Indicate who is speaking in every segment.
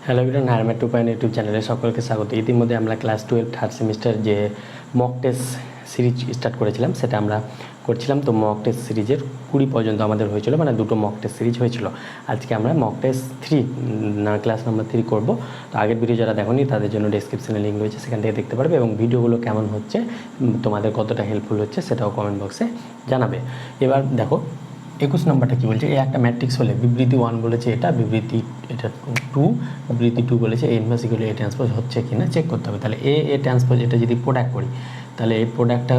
Speaker 1: Hello everyone, হারম্যাট 2.0 YouTube চ্যানেলে সকলকে স্বাগত। ইতিমধ্যে আমরা ক্লাস 12 থার্ড সেমিস্টার যে মক টেস্ট সিরিজ স্টার্ট করেছিলাম সেটা আমরা করছিলাম। তো মক টেস্ট সিরিজের 20 পর্যন্ত আমাদের হয়েছিল, মানে দুটো মক টেস্ট সিরিজ হয়েছিল। আজকে আমরা মক টেস্ট 3 ক্লাস নাম্বার 3 করব। তো আগের ভিডিও যারা দেখোনি তাদের জন্য ডেসক্রিপশনে লিঙ্ক রয়েছে, সেখান থেকে দেখতে পারবে এবং ভিডিওগুলো কেমন হচ্ছে, তোমাদের কতটা হেল্পফুল হচ্ছে সেটাও কমেন্ট বক্সে জানাবে। এবার দেখো 21 নম্বরটা কী বলছে, এই একটা ম্যাট্রিক্স হলে বিবৃতি 1 বলেছে এটা, বিবৃতি এটা 2, বিবৃতি 2 বলেছে এ ইনভার্স ইকুয়াল এ ট্রান্সপোজ হচ্ছে কি না চেক করতে হবে। তাহলে এ ট্রান্সপোজ এটা যদি প্রোডাক্ট করি, তাহলে এই প্রোডাক্টটা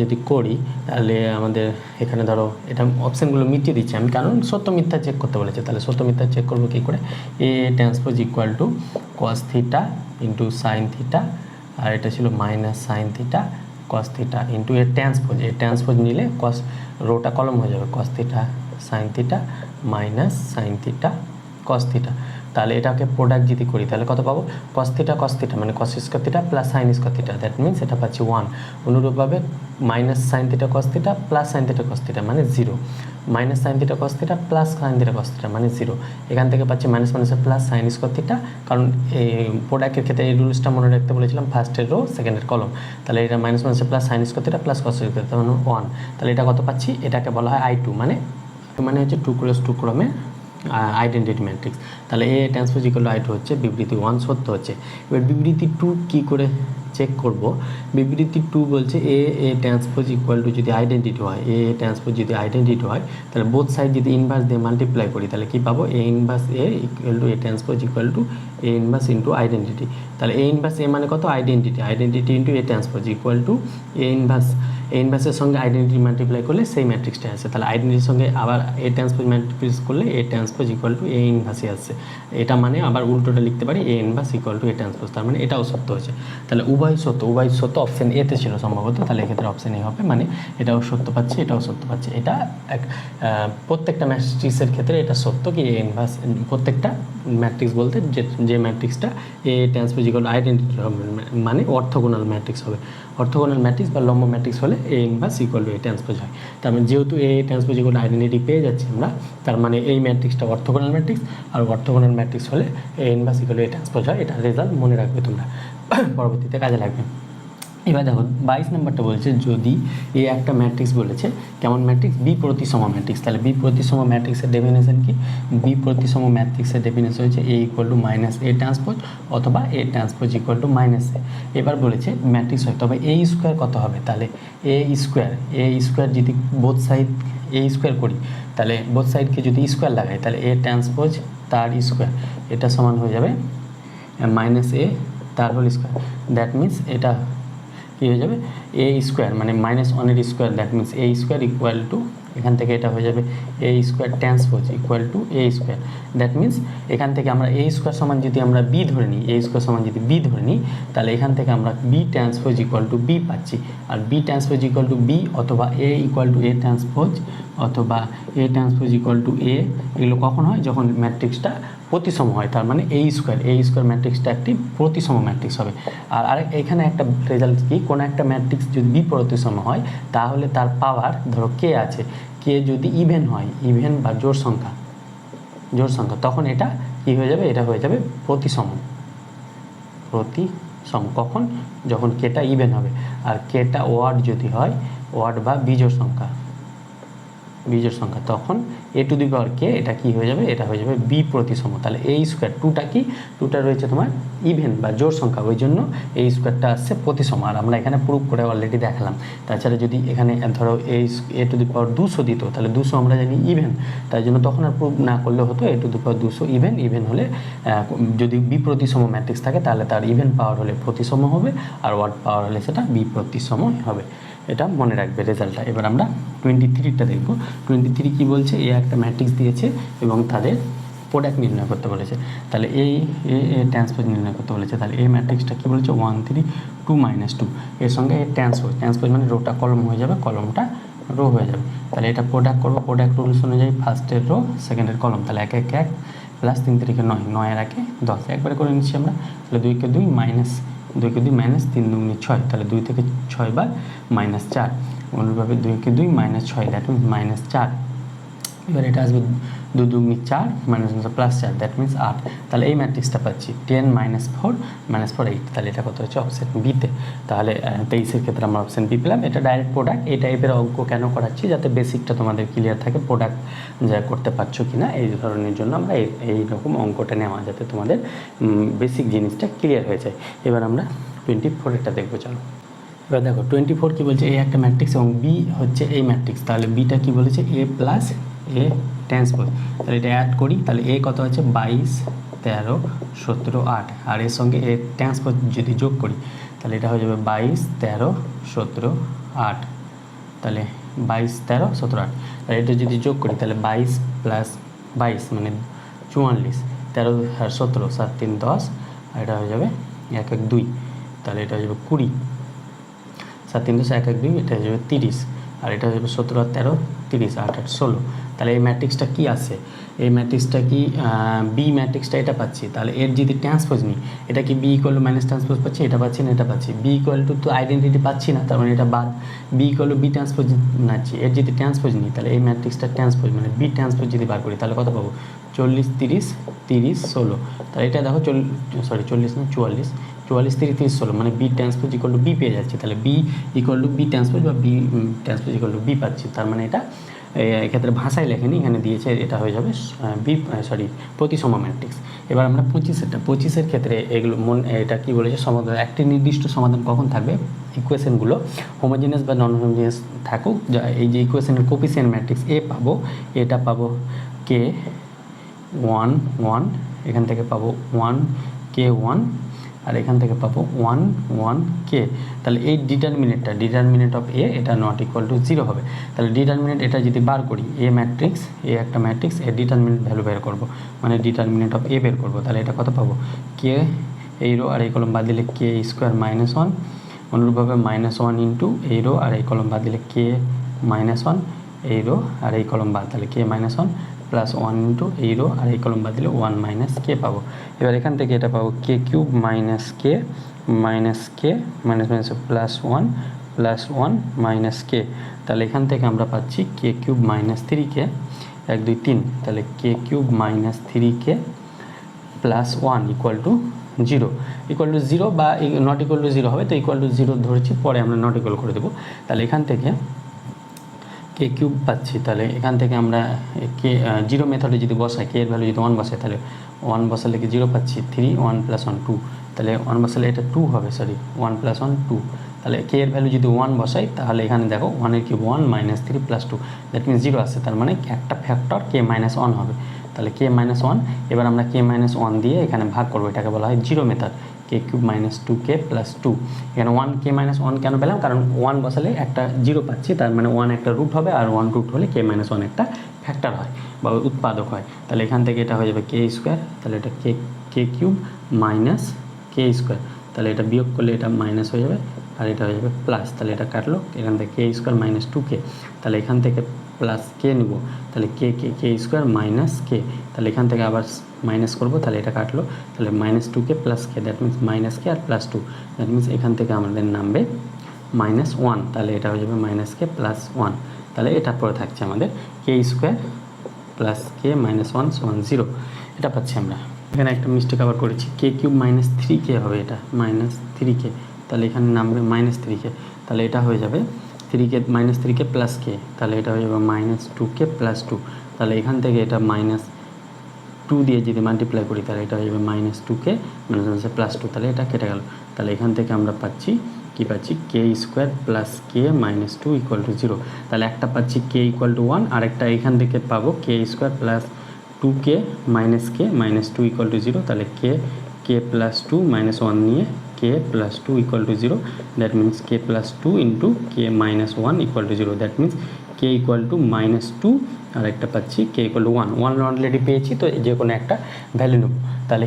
Speaker 1: যদি করি তাহলে আমাদের এখানে ধরো এটা অপশানগুলো মিটিয়ে দিচ্ছি আমি, কারণ সত্য মিথ্যা চেক করতে বলেছে। তাহলে সত্য মিথ্যা চেক করবো কী করে, A transpose equal to cos theta into sine theta, আর এটা ছিল minus sine theta cos theta into এর ট্রান্সপোজ। এর ট্রান্সপোজ নিলে কস রোটা কলম হয়ে যাবে, cos theta sine theta minus sine theta cos theta. তাহলে এটাকে প্রোডাক্ট যদি করি তাহলে কত পাবো, কস থিটা মানে cos square theta plus sine square theta, that means এটা পাচ্ছি 1। অনুরূপভাবে minus sine theta cos theta plus sign theta cos theta মানে 0, minus sine theta cos theta plus sign theta cos theta মানে 0। এখান থেকে পাচ্ছি minus মাইনাসে প্লাস সাইন স্কোয়ার থিটা, কারণ এই প্রোডাক্টের ক্ষেত্রে এই রুলসটা মনে রাখতে বলেছিলাম, ফার্স্টের রো সেকেন্ডের কলম। তাহলে এটা মাইনাস মাইনাসে plus sine square theta plus cos square theta মানে 1। তাহলে এটা কত পাচ্ছি, এটাকে বলা হয় I2, মানে হচ্ছে 2x2 ক্রমে আইডেন্টিটি ম্যাট্রিক্স। তাহলে এ ট্রান্সপোজ ইকুয়াল টু I2 হচ্ছে, বিবৃতি 1 সত্য হচ্ছে। এবার বিবৃতি 2 কী করে চেক করব, বিবৃতি 2 বলছে এ ট্রান্সপোজ ইকুয়াল টু যদি আইডেন্টিটি হয়, এ ট্রান্সপোজ যদি আইডেন্টিটি হয় তাহলে বোথ সাইড যদি ইনভার্স দিয়ে মাল্টিপ্লাই করি তাহলে কী পাবো, A inverse A equal to A transpose equal to A inverse into identity. তাহলে এ ইনভার্স এ মানে কত, identity into A transpose equal to A ইনভার্সের সঙ্গে আইডেন্টিটি মাল্টিপ্লাই করলে সেই ম্যাট্রিক্সটা আসে। তাহলে আইডেন্টিটির সঙ্গে আবার এ ট্রান্সপোজ মাল্টিপ্লাই করলে A transpose equal to A ইনভার্সে আসছে। এটা মানে আবার উল্টোটা লিখতে পারি, A inverse equal to A transpose, তার মানে এটাও সত্য হয়েছে। তাহলে উভয় সত্য অপশান এতে ছিল সম্ভবত, তাহলে এক্ষেত্রে অপশান এ হবে, মানে এটাও সত্য পাচ্ছে এটাও সত্য পাচ্ছে। এটা এক প্রত্যেকটা ম্যাট্রিক্সের ক্ষেত্রে এটা সত্য কি এ ইনভার্স, প্রত্যেকটা ম্যাট্রিক্স বলতে যে ম্যাট্রিক্সটা A transpose equal to identity হবে, মানে অর্থগোনাল ম্যাট্রিক্স হবে। অর্থগোনাল ম্যাট্রিক্স বা লম্ব ম্যাট্রিক্স হলে A inverse equal to A transpose হয়। তার মানে যেহেতু A transpose equal to identity পেয়ে যাচ্ছি আমরা, তার মানে এই ম্যাট্রিক্সটা অর্থগোনাল ম্যাট্রিক্স, আর অর্থগোনাল ম্যাট্রিক্স হলে A inverse equal to A transpose হয়। এটা রেজাল্ট মনে রাখবে তোমরা, পরবর্তীতে কাজে লাগবে। এবার দেখো 22 নম্বরটা বলছে, যদি এ একটা ম্যাট্রিক্স বলেছে, কেমন ম্যাট্রিক্স, বি প্রতিসম ম্যাট্রিক্স। তাহলে বি প্রতিসম ম্যাট্রিক্সের ডেফিনেশন কি, বি প্রতিসম ম্যাট্রিক্সের ডেফিনেশন হচ্ছে A equal to minus A transpose অথবা A transpose equal to minus A. এবার বলেছে ম্যাট্রিক্স হয়, তবে এ স্কোয়ার কত হবে, তাহলে এ স্কোয়ার যদি বোথ সাইড এ স্কোয়ার করি, তাহলে বোথ সাইডকে যদি স্কোয়ার লাগাই তাহলে এ ট্রান্সপোজ তার স্কোয়ার, এটা সমান হয়ে যাবে মাইনাস এ তার হোল স্কোয়ার। দ্যাট মিনস এটা কী হয়ে যাবে, এ স্কোয়ার মানে -1 square, that means A square equal to, এখান থেকে এটা হয়ে যাবে A square transpose equal to A square. That means এখান থেকে আমরা এ স্কোয়ার সমান যদি আমরা বি ধরে নিই, এ স্কোয়ার সমান যদি বি ধরে নিই, তাহলে এখান থেকে আমরা B transpose equal to B পাচ্ছি। আর B transpose equal to B অথবা A equal to A transpose অথবা A transpose equal to A, এগুলো কখন হয়, যখন ম্যাট্রিক্সটা প্রতিসম হয়। তার মানে এ স্কোয়ার ম্যাট্রিক্সটা একটি প্রতিসম ম্যাট্রিক্স হবে। আর এখানে একটা রেজাল্ট কি, কোনো একটা ম্যাট্রিক্স যদি বি প্রতিসম হয় তাহলে তার পাওয়ার ধরো কে আছে, কে যদি ইভেন হয়, ইভেন বা জোড় সংখ্যা, তখন এটা কী হয়ে যাবে, এটা হয়ে যাবে প্রতিসম। কখন, যখন কেটা ইভেন হবে। আর কেটা ওয়ার্ড যদি হয়, ওয়ার্ড বা বিজোড় সংখ্যা, তখন এ টু দি পাওয়ার কে, এটা কি হয়ে যাবে, এটা হয়ে যাবে বি প্রতিসম। তাহলে এ স্কোয়ার টুটা রয়েছে তোমার ইভেন বা জোড় সংখ্যা, ওই জন্য এই স্কোয়ারটা আসছে প্রতিসম। আর আমরা এখানে প্রুভ করে অলরেডি দেখালাম। তাছাড়া যদি এখানে ধরো এ টু দি পাওয়ার 200 দিত, তাহলে 200 আমরা জানি ইভেন, তাই জন্য তখন আর প্রুভ না করলে হতো এ টু দি পাওয়ার 200 ইভেন হলে, যদি বি প্রতিসম ম্যাট্রিক্স থাকে তাহলে তার ইভেন পাওয়ার হলে প্রতিসম হবে, আর ওয়ার্ড পাওয়ার হলে সেটা বি প্রতিসম হবে। এটা মনে রাখবে রেজাল্টটা। এবার আমরা 23টা দেখব। 23 কী বলছে, এ একটা ম্যাট্রিক্স দিয়েছে এবং তাদের প্রোডাক্ট নির্ণয় করতে বলেছে। তাহলে এই এ ট্রান্সপোজ নির্ণয় করতে বলেছে। তাহলে এই ম্যাট্রিক্সটা কী বলেছে, 1 3 2 -2, এর সঙ্গে এ ট্রান্সপোজ মানে রোটা কলম হয়ে যাবে, কলমটা রো হয়ে যাবে। তাহলে এটা প্রোডাক্ট করবো, প্রোডাক্ট রুলস অনুযায়ী ফার্স্টের রো সেকেন্ডের কলম। তাহলে 1 1 1 প্লাস 3 3 9, 9 আর 1 10, একবারে করে নিচ্ছি আমরা। তাহলে 2 কে 2 মাইনাস 2 কে 2 মাইনাস 3 2 6, তাহলে 2 থেকে 6 বার -4। অনুরূপভাবে 2 কে 2 -6, দ্যাট মিনস -4। এবার এটা আসবে 2 দুগুণে 4 মাইনাস প্লাস 4, দ্যাট মিনস 8। তাহলে এই ম্যাট্রিক্সটা পাচ্ছি 10 - 4 8। তাহলে এটা কত হচ্ছে অপশন বিতে। তাহলে 23-এর ক্ষেত্রে আমরা অপশন বি পেলাম। এটা ডাইরেক্ট প্রোডাক্ট। এই টাইপের অঙ্ক কেন করাচ্ছি, যাতে বেসিকটা তোমাদের ক্লিয়ার থাকে, প্রোডাক্ট যা করতে পারছো কি না এই ধরনের জন্য আমরা এইরকম অঙ্কটা নেওয়া, যাতে তোমাদের বেসিক জিনিসটা ক্লিয়ার হয়ে যায়। এবার আমরা 24-এরটা দেখবো, চলো। এবার দেখো 24 কী বলছে, এ একটা ম্যাট্রিক্স এবং বি হচ্ছে এই ম্যাট্রিক্স। তাহলে বিটা কী বলেছে, এ প্লাস এ ট্রান্সপোজ। তাহলে এটা অ্যাড করি, তাহলে এ কত আছে 22 13 17 8, আর এর সঙ্গে এ ট্রান্সপোজ যদি যোগ করি তাহলে এটা হয়ে যাবে 22 13 17 8। তাহলে 22 13 17 8, তাহলে এটা যদি যোগ করি তাহলে 22 প্লাস 22 মানে 44, 13 আর 17 7 3 10, আর এটা হয়ে যাবে 1 1 2, তাহলে এটা হয়ে যাবে 20, 7 3 10 1 1 2, এটা হয়ে যাবে 30, আর এটা হয়ে যাবে 17 আর 13 30, 8 8 16। তাহলে এই ম্যাট্রিক্সটা কী আছে, এই ম্যাট্রিক্সটা কি বি ম্যাট্রিক্সটা এটা পাচ্ছি। তাহলে এর যদি ট্রান্সপোজ নিই, এটা কি B equal to minus transpose পাচ্ছি, এটা পাচ্ছি না, এটা পাচ্ছি। বি ইকুয়াল টু তো আইডেন্টিটি পাচ্ছি না, তার মানে এটা বাদ। B equal to B transpose নাচ্ছি, এর যদি ট্রান্সপোজ নিই তাহলে এই ম্যাট্রিক্সটা ট্রান্সপোজ মানে বি ট্রান্সপোজ যদি বার করি তাহলে কত পাবো 40 30 30 16। তাহলে এটা দেখো 40 না 44 30 30 16 মানে B transpose equal to B পেয়ে যাচ্ছি। তাহলে B equal to B transpose বা B transpose equal to B পাচ্ছি। তার মানে এটা এক্ষেত্রে ভাষায় লেখেনি, এখানে দিয়েছে, এটা হয়ে যাবে প্রতিসম ম্যাট্রিক্স। এবার আমরা 25-এর ক্ষেত্রে এগুলো এটা কী বলেছে, সমাধান একটি নির্দিষ্ট সমাধান কখন থাকবে, ইকুয়েশনগুলো হোমোজিনিয়াস বা নন হোমোজিনিয়াস থাকুক। এই যে ইকুয়েশনের কোফিসিয়েন্ট ম্যাট্রিক্স এ পাবো, এটা পাবো কে 1 1, এখান থেকে পাবো 1 কে 1, আর এখান থেকে পাবো 1 1 কে। তাহলে এই ডিটারমিনেন্ট অফ এ এটা নট ইকুয়াল টু 0 হবে। তাহলে ডিটারমিনেন্ট এটা যদি বার করি, এ ম্যাট্রিক্স, এ একটা ম্যাট্রিক্স, এর ডিটারমিনেন্ট ভ্যালু বের করবো, মানে ডিটারমিনেন্ট অফ এ বের করবো। তাহলে এটা কত পাবো, কে এই রো আর এই কলম বাদ দিলে কে স্কোয়ার -1, অনুরূপভাবে -1 ইন্টু এই রো আর এই কলম বাদ দিলে কে -1 এই রো আর এই কলম বাদ, তাহলে কে -1 প্লাস 1 ইন্টু এই রো আর এই কলম বাদ দিলে 1 মাইনাস কে পাবো। এবার এখান থেকে এটা পাবো কে কিউব মাইনাস কে মাইনাস প্লাস 1 প্লাস 1 মাইনাস কে। তাহলে এখান থেকে আমরা পাচ্ছি কে কিউব মাইনাস 3কে 1 2 3, তাহলে কে কিউব মাইনাস 3কে প্লাস 1 ইকুয়াল টু 0 বা নট ইকুয়াল টু 0 হবে, তো ইকুয়াল টু 0 ধরেছি, পরে আমরা নট ইকুয়াল করে দেবো। তাহলে এখান থেকে কে কিউব পাচ্ছি। তাহলে এখান থেকে আমরা কে 0 মেথডে যদি বসাই, কে এর ভ্যালু যদি 1 বসাই, তাহলে 1 বসালে কি 0 পাচ্ছি, 3 1 প্লাস 1 2, তাহলে 1 বসালে এটা 2 হবে, 1 প্লাস 1 2। তাহলে কে এর ভ্যালু যদি 1 বসাই, তাহলে এখানে দেখো 1 এর কিউব 1 - 3 প্লাস 2, দ্যাট মিনস 0 আসছে। তার মানে একটা ফ্যাক্টর কে -1 হবে। তাহলে কে -1, এবার আমরা কে -1 দিয়ে এখানে ভাগ করবো, এটাকে বলা হয় 0 মেথড। কে কিউব -2কে প্লাস 2, এখানে 1 কে -1 কেন পেলাম, কারণ 1 বসালে একটা 0 পাচ্ছি, তার মানে 1 একটা রুট হবে, আর 1 রুট হলে কে -1 একটা ফ্যাক্টর হয় বা উৎপাদক হয়। তাহলে এখান থেকে এটা হয়ে যাবে কে স্কোয়ার, তাহলে এটা কে কিউব মাইনাস কে স্কোয়ার, তাহলে এটা বিয়োগ করলে এটা মাইনাস হয়ে যাবে, আর এটা হয়ে যাবে প্লাস, তাহলে এটা কাটলো, এখান থেকে কে স্কোয়ার -2কে, তাহলে এখান থেকে প্লাস কে নেব, তাহলে কে স্কোয়ার মাইনাস কে, তাহলে এখান থেকে আবার মাইনাস করবো, তাহলে এটা কাটলো, তাহলে -2কে plus K, that means minus K আর প্লাস 2, দ্যাট মিনস এখান থেকে আমাদের নামবে -1, তাহলে এটা হয়ে যাবে কে প্লাস 1। তাহলে এটা পরে থাকছে আমাদের কে স্কোয়ার প্লাস কে -1 সমান 0, এটা পাচ্ছি আমরা। এখানে একটা মিস্টেক আবার করেছি, কে কিউব -3কে হবে, এটা -3কে, তাহলে এখানে নামবে -3কে, তাহলে এটা হয়ে যাবে 3কে প্লাস কে, তাহলে এটা হয়ে যাবে -2কে প্লাস 2, তাহলে এখান থেকে এটা -2 দিয়ে যদি মাল্টিপ্লাই করি, তাহলে এটা হয়ে যাবে -2কে প্লাস 2, তাহলে এটা কেটে গেল। তাহলে এখান থেকে আমরা পাচ্ছি কি পাচ্ছি, K square plus K -2 equal to 0, তাহলে একটা পাচ্ছি কে ইকুয়াল টু 1, আর একটা এখান থেকে পাবো কে স্কোয়ার প্লাস 2কে কে -2 ইকুয়াল টু 0, তাহলে কে প্লাস 2 -1 নিয়ে K plus 2 equal to 0, that means K plus 2 into K -1 equal to 0, that means K equal to -2, আর একটা পাচ্ছি কে ইকুয়াল টু 1 অলরেডি পেয়েছি, তো যে কোনো একটা ভ্যালু নেব। তাহলে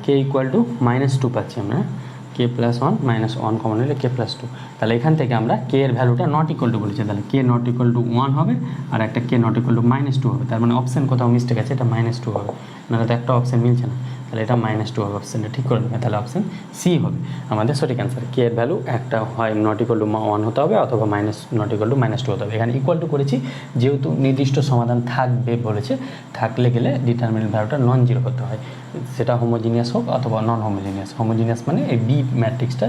Speaker 1: কে ইকুয়াল টু -2 পাচ্ছি আমরা, কে প্লাস 1 -1 কমন হলে কে প্লাস 2, তাহলে এখান থেকে আমরা কে এর ভ্যালুটা নট ইকুয়াল টু বলেছি, তাহলে কে নট ইকুয়াল টু 1 হবে, আর একটা কে নট ইকুয়াল টু -2 হবে, তার মানে অপশান কোথাও মিস্টেক আছে, এটা -2 হবে, নাহলে তো একটা অপশান মিলছে না। তাহলে এটা -2 হবে, অপশানটা ঠিক করে নেবে। তাহলে অপশান সি হবে আমাদের সঠিক অ্যান্সার। কে এর ভ্যালু একটা হয় নট ইকুয়াল টু 1 হতে হবে অথবা নট ইকুয়াল টু -2 হতে হবে। এখানে ইকুয়াল টু করেছি যেহেতু নির্দিষ্ট সমাধান থাকবে বলেছে, থাকলে গেলে ডিটারমিনেন্ট ভ্যালুটা নন জিরো হতে হয়, সেটা হোমোজিনিয়াস হোক অথবা নন হোমোজিনিয়াস। হোমোজিনিয়াস মানে এই বি ম্যাট্রিক্সটা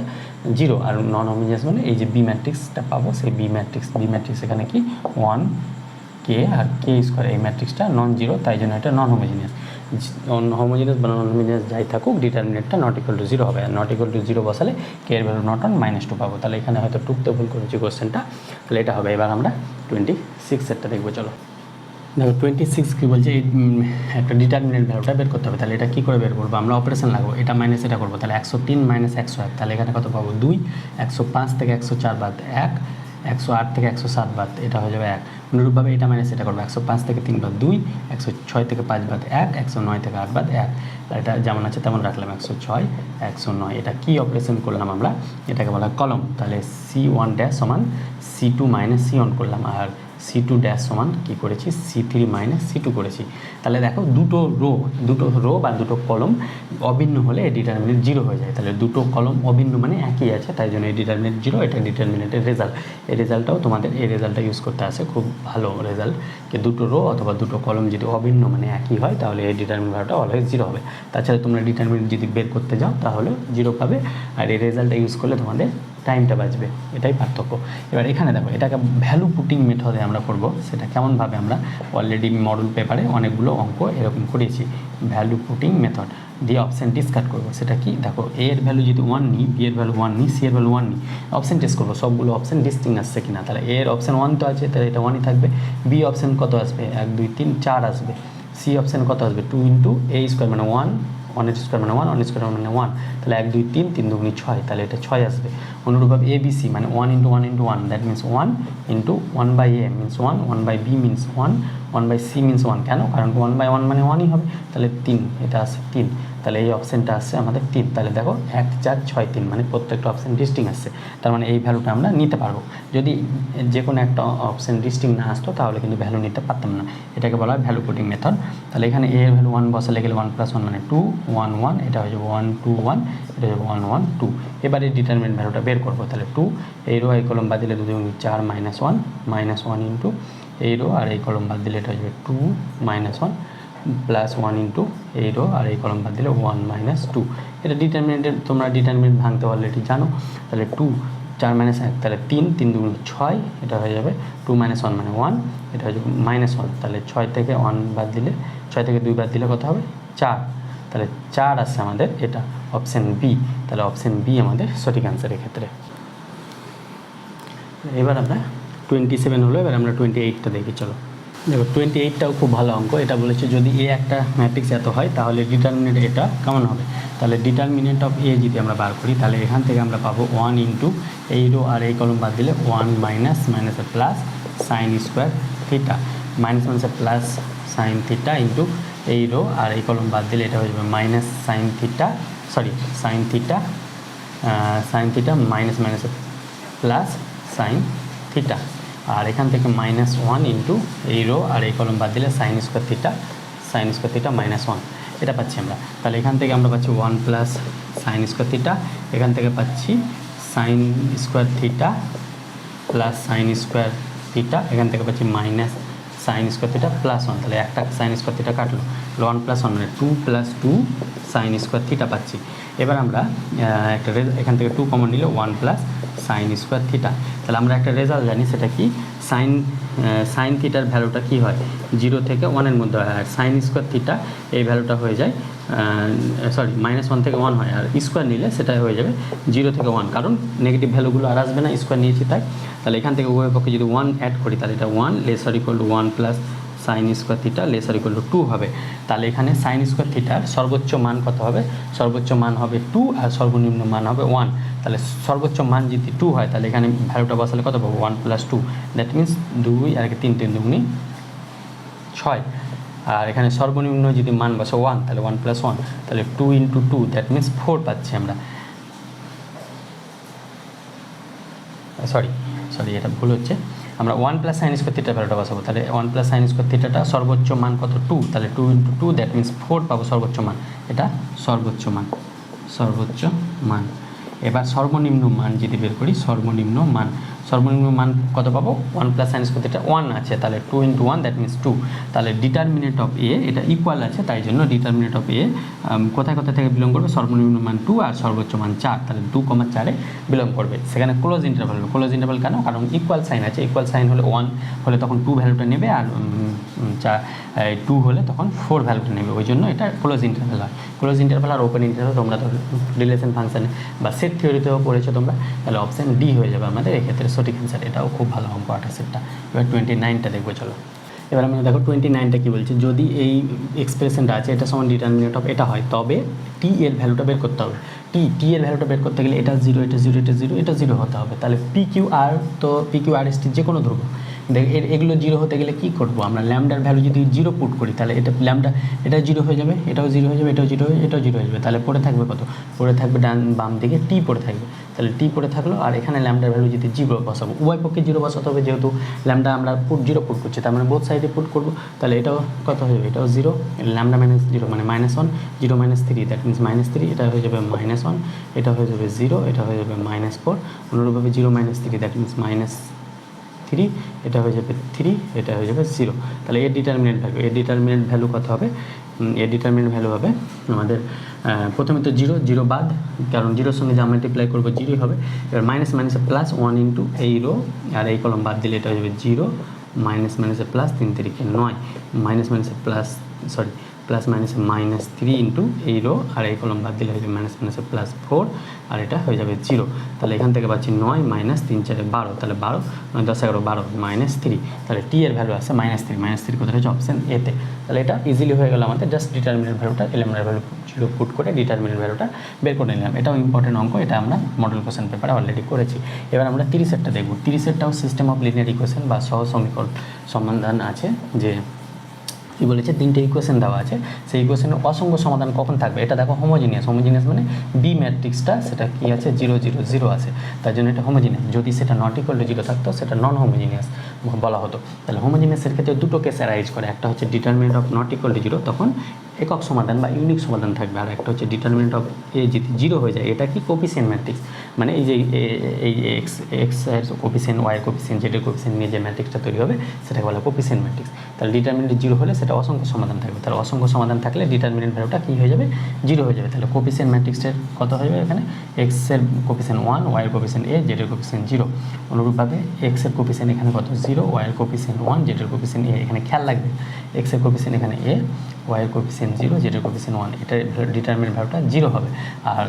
Speaker 1: জিরো, আর নন হোমোজিনিয়াস মানে এই যে বি ম্যাট্রিক্সটা পাবো, সেই বি ম্যাট্রিক্স এখানে কি 1 কে আর কে স্কোয়ার, এই ম্যাট্রিক্সটা নন জিরো, তাই জন্য এটা নন হোমোজিনিয়াস। হোমোজিনিয়াস বা নন হোমোজিনিয়াস যাই থাকুক ডিটারমিনেন্টটা নট ইকুয়াল টু 0 হবে, আর নট ইকুয়াল টু 0 বসালে কে এর ভ্যালু নট অন -2 পাবো। তাহলে এখানে হয়তো টুকতে ভুল করেছি কোশ্চেনটা, তাহলে এটা হবে। এবার আমরা 26 দেখবো। চলো দেখো 26 কী বলছে, এই একটা ডিটারমিনেন্ট ভ্যালুটা বের করতে হবে। তাহলে এটা কী করে বের করবো, আমরা অপারেশন লাগবো, এটা মাইনাস এটা করবো। তাহলে 103 - 101, তাহলে এখানে কত পাবো 2, 105 থেকে 104 বাদ 1, 108 থেকে 107 বাদ এটা হয়ে যাবে 1। অনুরূপভাবে এটা মাইনাস এটা করবো, 105 থেকে 3 বাদ 2, 106 থেকে 5 বাদ 1, 109 থেকে 8 বাদ 1। এটা যেমন আছে তেমন রাখলাম, 106, 109। এটা কি অপারেশন করলাম আমরা, এটাকে বলা কলম। তাহলে C1 ড্যাশ সমান C2 মাইনাস C1 করলাম, আর C2 ড্যাশ সমান কী করেছি C3 মাইনাস C2 করেছি। তাহলে দেখো দুটো রো বা দুটো কলম অভিন্ন হলে এই ডিটারমিনেন্ট 0 হয়ে যায়। তাহলে দুটো কলম অভিন্ন মানে একই আছে, তাই জন্য এই ডিটারমিনেন্ট 0, এটা ডিটারমিনেন্টের রেজাল্ট। এই রেজাল্টটাও তোমাদের এই রেজাল্টটা ইউজ করতে আসে, খুব ভালো রেজাল্ট। যে দুটো রো অথবা দুটো কলম যদি অভিন্ন মানে একই হয় তাহলে এই ডিটারমিনেন্ট ভ্যালুটা অলওয়েজ 0 হবে। তাছাড়া তোমরা ডিটারমিনেন্ট যদি বের করতে যাও তাহলে 0 পাবে, আর এই রেজাল্টটা ইউজ করলে তোমাদের টাইমটা বাঁচবে, এটাই পার্থক্য। এবার এখানে দেখো এটাকে ভ্যালু পুটিং মেথডে আমরা করব, সেটা কেমনভাবে আমরা অলরেডি মডেল পেপারে অনেকগুলো অঙ্ক এরকম করেছি। ভ্যালু পুটিং মেথড দিয়ে অপশান ডিসকার্ড করবো, সেটা কি দেখো এ এর ভ্যালু যদি 1 নিই, বি এর ভ্যালু 1 নিই, সি এর ভ্যালু 1 নিই, অপশান টেস্ট করবো সবগুলো অপশান ডিস্টিং আসছে কিনা। তাহলে এ এর অপশান 1 তো আছে, তাহলে এটা 1ই থাকবে। বি অপশান কত আসবে 1 2 3 4 আসবে। সি অপশান কত আসবে 2 ইন্টু এ স্কোয়ার মানে 1, 1 স্কোয়ার মানে 1, 1 স্কোয়ার মানে 1, তাহলে 1 2 3 3 2 6, তাহলে এটা 6 আসবে। অনুরূপভাবে এ বি সি মানে 1 into 1 into 1, that means 1 into 1 by a means 1, 1 by b means 1, 1 by c means 1। কেন, কারণ 1 বাই 1 মানে 1ই হবে, তাহলে 3, এটা আসছে 3, তাহলে এই অপশানটা আসছে আমাদের 3। তাহলে দেখো 1 4 6 3 মানে প্রত্যেকটা অপশান ডিস্টিং আসছে, তার মানে এই ভ্যালুটা আমরা নিতে পারবো। যদি যে কোনো একটা অপশান ডিস্টিং না আসতো তাহলে কিন্তু ভ্যালু নিতে পারতাম না, এটাকে বলা হয় ভ্যালু পুটিং মেথড। তাহলে এখানে এ এর ভ্যালু 1 বসালে গেলে 1 + 1 মানে 2, 1 1, এটা হয়ে যাবে 1 2 1, এটা হয়ে যাবে 1 1 2। এবারে ডিটারমিনেন্ট ভ্যালুটা বের করবো, তাহলে 2 এই রো এই কলম বাদ দিলে 2 2 4 -1 ইন্টু এই রো আর এই কলম বাদ দিলে এটা হয়ে যাবে 2 -1 প্লাস 1 ইন্টু এই রো আর এই কলম বাদ দিলে 1 - 2। এটা ডিটারমিনেন্টের তোমরা ডিটারমিনেন্ট ভাঙতে অলরেডি জানো। তাহলে 2 4 - 1, তাহলে 3 3 2 6, এটা হয়ে যাবে 2 - 1 মানে 1, এটা হয়ে যাবে -1। তাহলে 6 থেকে 1 বাদ দিলে, 6 থেকে 2 বাদ দিলে কত হবে 4, তাহলে 4 আসছে আমাদের, এটা অপশান বি। তাহলে অপশান বি আমাদের সঠিক অ্যান্সার এক্ষেত্রে। এবার আমরা 27 হলো, এবার আমরা 28টা দেখি। চলো দেখো 28টাও খুব ভালো অঙ্ক। এটা বলেছে যদি এ একটা ম্যাট্রিক্স এত হয় তাহলে ডিটারমিনেন্ট এটা কেমন হবে। তাহলে ডিটারমিনেন্ট অফ এ যদি আমরা বার করি তাহলে এখান থেকে আমরা পাবো 1 ইন্টু এই রো আর এই কলম বাদ দিলে 1 মাইনাস মাইনাসের plus sine square theta, minus মাইনাসের প্লাস সাইন থিটা ইন্টু এই রো আর এই কলম বাদ দিলে এটা হয়ে যাবে মাইনাস সাইন থিটা মাইনাস মাইনাসের প্লাস সাইন থিটা, আর এখান থেকে -1 ইন্টু এই রো আর এই কলম বাদ দিলে সাইন স্কোয়ার থিটা -1, এটা পাচ্ছি আমরা। তাহলে এখান থেকে আমরা পাচ্ছি 1 প্লাস সাইন স্কোয়ার থিটা, এখান থেকে পাচ্ছি sine square theta plus sine square theta, এখান থেকে পাচ্ছি minus sine square theta plus 1। তাহলে একটা সাইন স্কোয়ার থিটা কাটলো, 1 + 1 মানে 2 + 2 সাইন স্কোয়ার থিটা পাচ্ছি। এবার আমরা একটা এখান থেকে 2 কমন নিলে 1 প্লাস সাইন স্কোয়ার থিটা। তাহলে আমরা একটা রেজাল্ট জানি, সেটা কি সাইন থিটার ভ্যালুটা কি হয় 0 থেকে 1-এর মধ্যে হয়, আর সাইন স্কোয়ার থিটা এই ভ্যালুটা হয়ে যায় -1 থেকে 1 হয়, আর স্কোয়ার নিলে সেটা হয়ে যাবে 0 থেকে 1, কারণ নেগেটিভ ভ্যালুগুলো আর আসবে না, স্কোয়ার নিয়েছি তাই। তাহলে এখান থেকে উভয় পক্ষে যদি 1 অ্যাড করি তাহলে এটা 1 > 1 প্লাস সাইন স্কোয়ার থিটা > 2 হবে। তাহলে এখানে সাইন স্কোয়ার থিটার সর্বোচ্চ মান কত হবে, সর্বোচ্চ মান হবে 2 আর সর্বনিম্ন মান হবে 1। তাহলে সর্বোচ্চ মান যদি 2 হয় তাহলে এখানে ভ্যালুটা বসালে কত পাবো 1 + 2, দ্যাট মিনস 2 আর 3 3 2 6, আর এখানে সর্বনিম্ন যদি মান বসে 1 তাহলে 1 + 1, তাহলে 2 × 2 দ্যাট মিনস 4 পাচ্ছি আমরা। সরি এটা ভুল হচ্ছে, আমরা 1 প্লাস সাইন স্কোয়ার থিটার ভ্যালুটা বসাবো। তাহলে 1 প্লাস সাইন স্কোয়ার থিটাটা সর্বোচ্চ মান কত 2, তাহলে 2 × 2 দ্যাট মিনস 4 পাবো সর্বোচ্চ মান, এটা সর্বোচ্চ মান। এবার সর্বনিম্ন মান যদি বের করি, সর্বনিম্ন মান কত পাবো? 1 প্লাস সাইন স্কোয়ার থিটা 1 আছে, তাহলে 2 × 1 দ্যাট মিনস 2। তাহলে ডিটারমিনেন্ট অফ এ এটা ইকুয়াল আছে, তাই জন্য ডিটারমিনেন্ট অফ এ কোথায় থেকে বিলং করবে? সর্বনিম্ন মান 2 আর সর্বোচ্চ মান 4, তাহলে 2,4 বিলং করবে। সেখানে ক্লোজ ইন্টারভাল কেন? কারণ ইকুয়াল সাইন আছে, ইকুয়াল সাইন হলে 1 হলে তখন 2 ভ্যালুটা নেবে, আর 2 হলে তখন 4 ভ্যালুটা নেবে, ওই জন্য এটা ক্লোজ ইন্টারভাল হয়। ক্লোজ ইন্টারভাল আর ওপেন ইন্টারভাল তোমরা তো রিলেশন ফাংশানে বা সেট থিওরিতেও পড়েছো তোমরা, তাহলে অপশান ডি হয়ে যাবে আমাদের এক্ষেত্রে সঠিক অ্যান্সার। এটাও খুব ভালো অঙ্ক 28-এরটা। এবার 29টা দেখবো, চলো। এবার আমরা দেখো 29টা কী বলছে, যদি এই এক্সপ্রেশনটা আছে এটা সমান ডিটারমিনেন্ট অফ এটা হয়, তবে টি এর ভ্যালুটা বের করতে হবে। টি এর ভ্যালুটা বের করতে গেলে এটা 0, এটা 0, এটা 0, এটা 0 হতে হবে। তাহলে পি কিউ আর, তো P Q R S T যে কোনো ধ্রুব, এগুলো 0 হতে গেলে কী করবো আমরা? ল্যামডার ভ্যালু যদি 0 পুট করি, তাহলে এটা ল্যামডা, এটা 0 হয়ে যাবে, এটাও 0 হয়ে যাবে, এটাও 0 হয়ে যাবে, এটাও 0 হয়ে যাবে। তাহলে পড়ে থাকবে কত? পড়ে থাকবে বাম দিকে টি পড়ে থাকবে। তাহলে টি পড়ে থাকলো, আর এখানে ল্যামডার ভ্যালু যদি 0 বসাবো, উভয় পক্ষে 0 বসাতে হবে, যেহেতু ল্যামডা আমরা 0 পুট করছি, তার মানে বোথ সাইডে পুট করবো। তাহলে এটাও কত হয়ে যাবে? এটাও 0, ল্যামডা মাইনাস 0 মানে -1, 0 - 3 দ্যাট মিনস -3, এটা হয়ে যাবে -1, এটা হয়ে যাবে 0, এটা হয়ে যাবে -4, অনুরূপভাবে 0 - 3 দ্যাট মিনস -3, এটা হয়ে যাবে 3, এটা হয়ে যাবে 0। তাহলে এর ডিটারমিনেন্ট ভ্যালু কত হবে? এর ডিটারমিনেন্ট ভ্যালু হবে আমাদের প্রথমে তো 0 বাদ, কারণ 0-র সঙ্গে যা মাল্টিপ্লাই করবো 0ই হবে। এবার মাইনাস প্লাস 1 ইন্টু এই রো আর এই কলম বাদ দিলে এটা হয়ে যাবে 0, মাইনাসে প্লাস 3 × 3 = 9, মাইনাসে প্লাস প্লাস -3 ইন্টু এই রো আর এই কলম বাদ দিলে হয়ে যাবে মাইনাসে প্লাস 4, আর এটা হয়ে যাবে 0। তাহলে এখান থেকে পাচ্ছি 9 - 3 × 4 = 12, তাহলে 12, 9 × 10 = 12, -3। তাহলে টি এর ভ্যালু আছে -3 কোথায় হচ্ছে? অপশান এতে। তাহলে এটা ইজিলি হয়ে গেল আমাদের, জাস্ট ডিটারমিনেন্ট ভ্যালুটা, এলিমেন্টারি ভ্যালু 0 পুট করে ডিটারমিনেন্ট ভ্যালুটা বের করে নিলাম। এটাও ইম্পর্টেন্ট অঙ্ক, এটা আমরা মডেল কোশ্চেন পেপারে অলরেডি করেছি। এবার আমরা 30-এরটা দেখব। 30-এরটাও সিস্টেম অফ লিনিয়ার ইকুয়েশন বা সহ সমীকরণ সমাধান আছে, যে কী বলেছে 3টে ইকুয়েশন দেওয়া আছে, সেই ইকুয়েশনের অসংখ্য সমাধান কখন থাকবে? এটা দেখো হোমোজিনিয়াস মানে বি ম্যাট্রিক্সটা সেটা কী আছে? 0, 0, 0 আছে, তার জন্য এটা হোমোজিনিয়াস। যদি সেটা নট ইকুয়াল টু 0 থাকতো সেটা নন হোমোজিনিয়াস বলা হতো। তাহলে হোমোজিনিয়াসের ক্ষেত্রে দুটো কেস অ্যারাইজ করে, একটা হচ্ছে determinant of not equal to 0, তখন একক সমাধান বা ইউনিক সমাধান থাকবে, আর একটা হচ্ছে ডিটারমিনেন্ট অফ এ যদি 0 হয়ে যায়, এটা কি কোফিসিয়েন্ট ম্যাট্রিক্স, মানে এই যে এই এক্স এর কোফিসিয়েন্ট, ওয়াই কোফিসিয়েন্ট, জেড এর কোফিসিয়েন্ট নিয়ে যে ম্যাট্রিক্সটা তৈরি হবে সেটাকে বলা কোফিসিয়েন্ট ম্যাট্রিক্স। তাহলে ডিটারমিনেন্ট 0 হলে সেটা অসংখ্য সমাধান থাকবে, তাহলে অসংখ্য সমাধান থাকলে ডিটারমিনেন্ট ভ্যালুটা কী হয়ে যাবে? 0 হয়ে যাবে। তাহলে কোফিসিয়েন্ট ম্যাট্রিক্সের কত হয়ে যাবে? এখানে এক্স এর কোফিসিয়েন্ট 1, ওয়াই এর কোফিসিয়েন্ট এ, জেড এর কোফিসিয়েন্ট 0। অনুরূপভাবে এক্স এর কোফিসিয়েন্ট এখানে কত? 0, ওয়াই এর কোফিসিয়েন্ট 1, জেড এর কোফিসিয়েন্ট এ। এখানে খেয়াল রাখবে এক্স এর কোফিসিয়েন্ট এখানে এ, ওয়াই এর কোফিসিয়েন্ট 0, জেড এর কোফিসিয়েন্ট 1, এটা ডিটারমিনেন্ট ভ্যালুটা 0 হবে। আর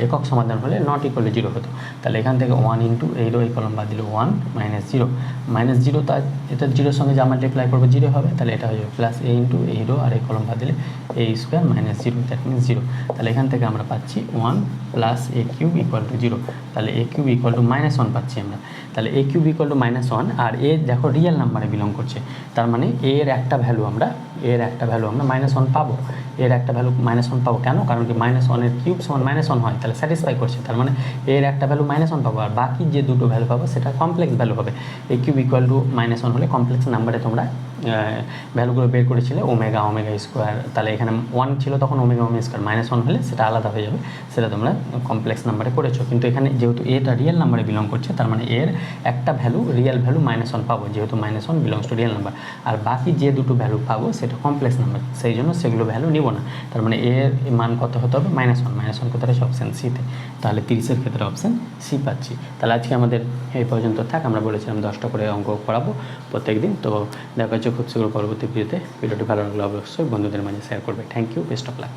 Speaker 1: একক সমাধান হলে নট ইকুয়াল টু 0 হতো। তাহলে এখান থেকে 1 ইন্টু এই রো, এই কলম বাদ দিলে 1, -0, তার এটা 0-র সঙ্গে যা মাল্টিপ্লাই করবো 0 হবে, তাহলে এটা হয়ে যাবে প্লাস a ইন্টু এই রো আর এই কলম বাদ দিলে a স্কোয়ার -0, দ্যাট মিনস 0। তাহলে এখান থেকে আমরা পাচ্ছি 1 প্লাস a³ = 0। তাহলে a³ = -1 পাচ্ছি আমরা। তাহলে a³ = -1, আর এ দেখো রিয়েল নাম্বারে বিলং করছে, তার মানে এর একটা ভ্যালু আমরা -1 পাবো। এর একটা ভ্যালু -1 পাবো কেন? কারণ কি -1 এর কিউব সমান -1 হয়, তাহলে স্যাটিসফাই করছে, তার মানে এর একটা ভ্যালু -1 পাবো, আর বাকি যে দুটো ভ্যালু পাবো সেটা কমপ্লেক্স ভ্যালু হবে। a³ = -1 হলে কমপ্লেক্স নাম্বারে তোমরা ভ্যালুগুলো বের করেছিলে ওমেগা স্কোয়ার, তাহলে এখানে 1 ছিল তখন ওমেগা স্কোয়ার, -1 হলে সেটা আলাদা হয়ে যাবে, সেটা তোমরা কমপ্লেক্স নাম্বারে করেছো। কিন্তু এখানে যেহেতু এটা রিয়েল নাম্বারে বিলং করছে, তার মানে এর একটা ভ্যালু রিয়েল ভ্যালু -1 পাবো, যেহেতু -1 বিলংস টু রিয়েল নাম্বার, আর বাকি যে দুটো ভ্যালু পাবো সেটা কমপ্লেক্স নাম্বার, সেই জন্য সেগুলো ভ্যালু নিব না। তার মানে এর মান কত হতে হবে? -1 কোথায় আছে? অপশান সিতে। তাহলে 30-এর ক্ষেত্রে অপশান সি পাচ্ছি। তাহলে আজকে আমাদের এই পর্যন্ত থাক। আমরা বলেছিলাম 10টা করে অঙ্ক পড়াবো প্রত্যেক দিন। তো দেখা হচ্ছে খুব শীঘ্র পরবর্তী ভিডিওতে। ভিডিওটি ভালো লাগলে অবশ্যই বন্ধুদের মাঝে শেয়ার করবে। Thank you, best of lakh.